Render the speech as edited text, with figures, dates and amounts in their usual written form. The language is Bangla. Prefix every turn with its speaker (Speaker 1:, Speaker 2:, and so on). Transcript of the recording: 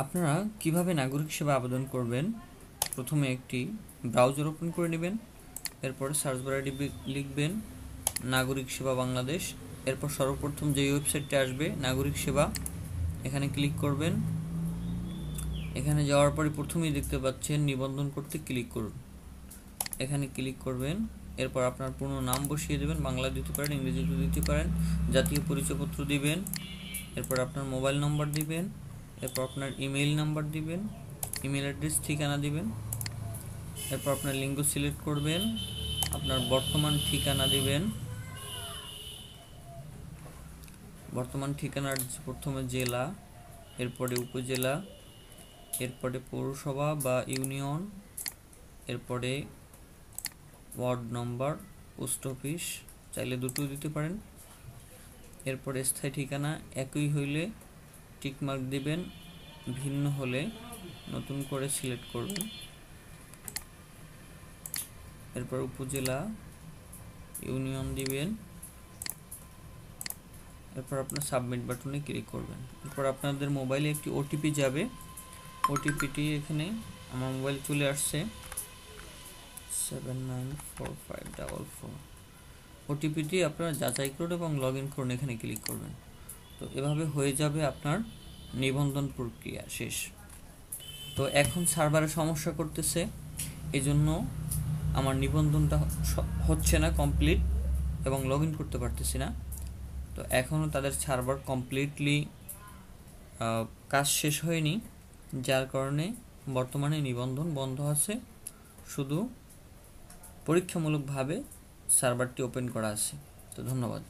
Speaker 1: আপনারা কিভাবে নাগরিক সেবা আবেদন করবেন? প্রথমে একটি ব্রাউজার ওপেন করে নেবেন, এরপরে সার্চ বারে লিখবেন নাগরিক সেবা বাংলাদেশ। এরপর সর্বপ্রথম যে ওয়েবসাইটটি আসবে নাগরিক সেবা, এখানে ক্লিক করবেন। এখানে যাওয়ার পরে প্রথমেই দেখতে পাচ্ছেন নিবন্ধন করতে ক্লিক করুন, এখানে ক্লিক করবেন। এরপর আপনার পুরো নাম বসিয়ে দেবেন, বাংলা দিতে পারেন, ইংরেজিতে দিতে পারেন, জাতীয় পরিচয়পত্র দিবেন, এরপর আপনার মোবাইল নম্বর দিবেন, এরপর আপনার ইমেইল নাম্বার দিবেন, ইমেল অ্যাড্রেস, ঠিকানা দিবেন। এরপর আপনার লিঙ্গ সিলেক্ট করবেন, আপনার বর্তমান ঠিকানা দিবেন, বর্তমান ঠিকানার প্রথমে জেলা, এরপরে উপজেলা, এরপরে পৌরসভা বা ইউনিয়ন, এরপরে ওয়ার্ড নম্বর, পোস্ট অফিস, চাইলে দুটো দিতে পারেন। এরপরে স্থায়ী ঠিকানা একই হইলে টিকমার্ক দিবেন, ভিন্ন হলে নতুন করে সিলেক্ট করবেন। এরপর উপজেলা, ইউনিয়ন দিবেন, এরপর আপনার সাবমিট বাটনে ক্লিক করবেন। এরপর আপনাদের মোবাইলে একটি ওটিপি যাবে, ওটিপিটি এখানে আমার মোবাইলে চলে আসছে 794544। ওটিপিটি আপনারা যাচাই করুন এবং লগ ইন করুন, এখানে ক্লিক করবেন। তো এভাবে হয়ে যাবে আপনার নিবন্ধন প্রক্রিয়া শেষ। তো এখন সার্ভারে সমস্যা করতেছে, এজন্য আমার নিবন্ধনটা হচ্ছে না কমপ্লিট এবং লগ ইন করতে পারতেছি না। তো এখনও তাদের সার্ভার কমপ্লিটলি কাজ শেষ হয়নি, যার কারণে বর্তমানে নিবন্ধন বন্ধ আছে, শুধু পরীক্ষামূলকভাবে সার্ভারটি ওপেন করা আছে। তো ধন্যবাদ।